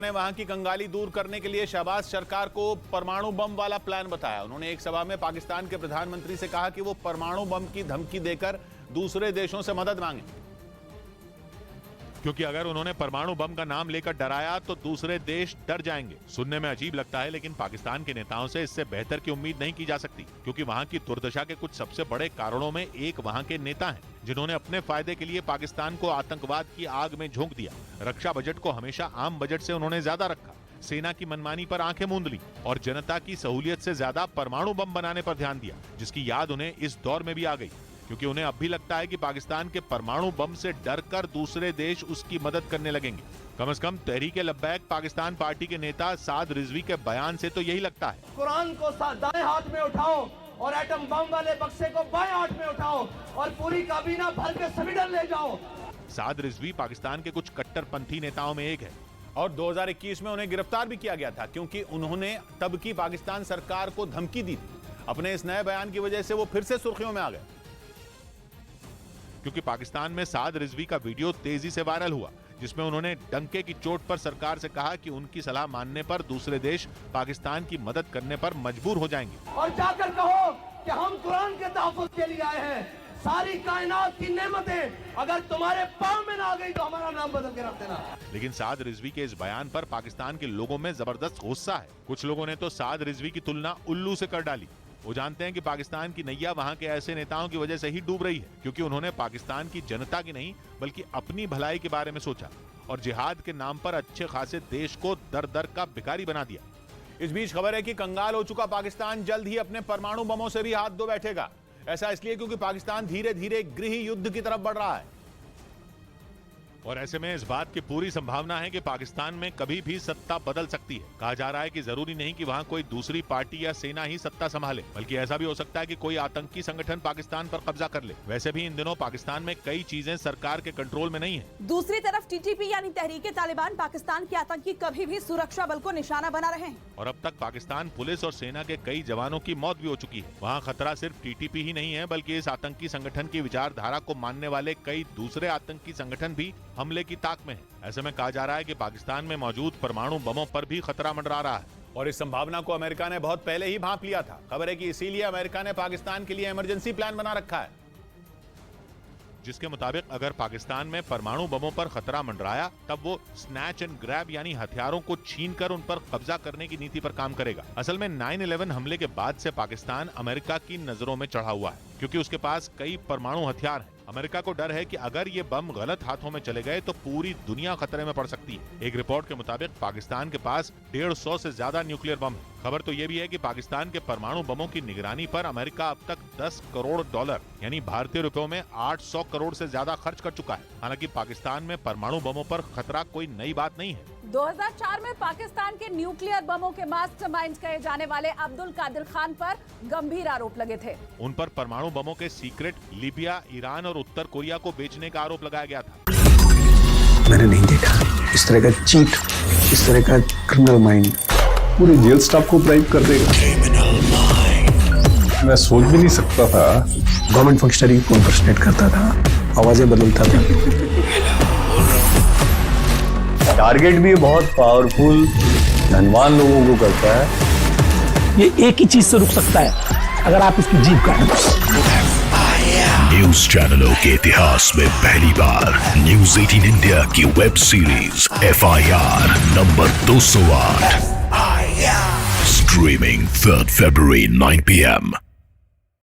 ने वहां की कंगाली दूर करने के लिए शहबाज सरकार को परमाणु बम वाला प्लान बताया। उन्होंने एक सभा में पाकिस्तान के प्रधानमंत्री से कहा कि वो परमाणु बम की धमकी देकर दूसरे देशों से मदद मांगे, क्योंकि अगर उन्होंने परमाणु बम का नाम लेकर डराया तो दूसरे देश डर जाएंगे। सुनने में अजीब लगता है, लेकिन पाकिस्तान के नेताओं से इससे बेहतर की उम्मीद नहीं की जा सकती, क्योंकि वहां की दुर्दशा के कुछ सबसे बड़े कारणों में एक वहां के नेता हैं जिन्होंने अपने फायदे के लिए पाकिस्तान को आतंकवाद की आग में झोंक दिया। रक्षा बजट को हमेशा आम बजट से उन्होंने ज्यादा रखा, सेना की मनमानी पर आंखें मूंद ली और जनता की सहूलियत से ज्यादा परमाणु बम बनाने पर ध्यान दिया, जिसकी याद उन्हें इस दौर में भी आ गई, क्योंकि उन्हें अब भी लगता है कि पाकिस्तान के परमाणु बम से डरकर दूसरे देश उसकी मदद करने लगेंगे। कम से कम तहरीक-ए-लब्बैक पाकिस्तान पार्टी के नेता साद रिजवी के बयान से तो यही लगता है। कुरान को दाएं हाथ में उठाओ और एटम बम वाले बक्से को बाएं हाथ में उठाओ और पूरी काबीना भर के स्वीडन ले जाओ। साद रिजवी पाकिस्तान के कुछ कट्टरपंथी नेताओं में एक है और 2021 में उन्हें गिरफ्तार भी किया गया था, क्योंकि उन्होंने तब की पाकिस्तान सरकार को धमकी दी थी। अपने इस नए बयान की वजह से वो फिर से सुर्खियों में आ गए, क्योंकि पाकिस्तान में साद रिजवी का वीडियो तेजी से वायरल हुआ, जिसमें उन्होंने डंके की चोट पर सरकार से कहा कि उनकी सलाह मानने पर दूसरे देश पाकिस्तान की मदद करने पर मजबूर हो जाएंगे। और जाकर कहो कि हम कुरान के तहफ़्फ़ुज़ के लिए आए हैं। सारी कायनात की नेमतें अगर तुम्हारे पांव में ना आ गई तो हमारा नाम बदल के रख देना। लेकिन साद रिजवी के इस बयान पर पाकिस्तान के लोगों में जबरदस्त गुस्सा है। कुछ लोगों ने तो साद रिजवी की तुलना उल्लू से कर डाली। वो जानते हैं कि पाकिस्तान की नैया वहां के ऐसे नेताओं की वजह से ही डूब रही है, क्योंकि उन्होंने पाकिस्तान की जनता की नहीं बल्कि अपनी भलाई के बारे में सोचा और जिहाद के नाम पर अच्छे खासे देश को दर दर का भिखारी बना दिया। इस बीच खबर है कि कंगाल हो चुका पाकिस्तान जल्द ही अपने परमाणु बमों से भी हाथ धो बैठेगा। ऐसा इसलिए क्योंकि पाकिस्तान धीरे धीरे गृह युद्ध की तरफ बढ़ रहा है और ऐसे में इस बात की पूरी संभावना है कि पाकिस्तान में कभी भी सत्ता बदल सकती है। कहा जा रहा है कि जरूरी नहीं कि वहां कोई दूसरी पार्टी या सेना ही सत्ता संभाले, बल्कि ऐसा भी हो सकता है कि कोई आतंकी संगठन पाकिस्तान पर कब्जा कर ले। वैसे भी इन दिनों पाकिस्तान में कई चीजें सरकार के कंट्रोल में नहीं है। दूसरी तरफ टीटीपी यानी तहरीके तालिबान पाकिस्तान के आतंकी कभी भी सुरक्षा बल को निशाना बना रहे हैं और अब तक पाकिस्तान पुलिस और सेना के कई जवानों की मौत भी हो चुकी है। वहाँ खतरा सिर्फ टीटीपी ही नहीं है, बल्कि इस आतंकी संगठन की विचारधारा को मानने वाले कई दूसरे आतंकी संगठन भी हमले की ताक में है। ऐसे में कहा जा रहा है कि पाकिस्तान में मौजूद परमाणु बमों पर भी खतरा मंडरा रहा है और इस संभावना को अमेरिका ने बहुत पहले ही भांप लिया था। खबर है कि इसीलिए अमेरिका ने पाकिस्तान के लिए इमरजेंसी प्लान बना रखा है, जिसके मुताबिक अगर पाकिस्तान में परमाणु बमों पर खतरा मंडराया तब वो स्नैच एंड ग्रैब यानी हथियारों को छीनकर उन पर कब्जा करने की नीति पर काम करेगा। असल में 9/11 हमले के बाद से पाकिस्तान अमेरिका की नजरों में चढ़ा हुआ है, क्योंकि उसके पास कई परमाणु हथियार हैं। अमेरिका को डर है कि अगर ये बम गलत हाथों में चले गए तो पूरी दुनिया खतरे में पड़ सकती है। एक रिपोर्ट के मुताबिक पाकिस्तान के पास 150 से ज्यादा न्यूक्लियर बम है। खबर तो ये भी है कि पाकिस्तान के परमाणु बमों की निगरानी पर अमेरिका अब तक $10 करोड़ यानी भारतीय रुपयों में 800 करोड़ से ज्यादा खर्च कर चुका है। हालांकि पाकिस्तान में परमाणु बमों पर खतरा कोई नई बात नहीं है। 2004 में पाकिस्तान के न्यूक्लियर बमों के मास्टरमाइंड कहे जाने वाले अब्दुल कादिर खान पर गंभीर आरोप लगे थे। उन पर परमाणु बमों के सीक्रेट लीबिया, ईरान और उत्तर कोरिया को बेचने का आरोप लगाया गया था। मैंने नहीं देखा इस तरह का चीट, इस तरह का क्रिमिनल माइंड पूरे जेल स्टाफ को ब्राइब कर देगा। मैं सोच भी नहीं सकता था गवर्नमेंट फंक्शनरी को इम्पर्सनेट करता था, आवाजें बदलता था। टारगेट भी बहुत पावरफुल धनवान लोगों को करता है। ये एक ही चीज से रुक सकता है, अगर आप इसकी जीभ काटें। न्यूज चैनलों के इतिहास में पहली बार न्यूज 18 इंडिया की web series FIR number 208 streaming 3 February 9 PM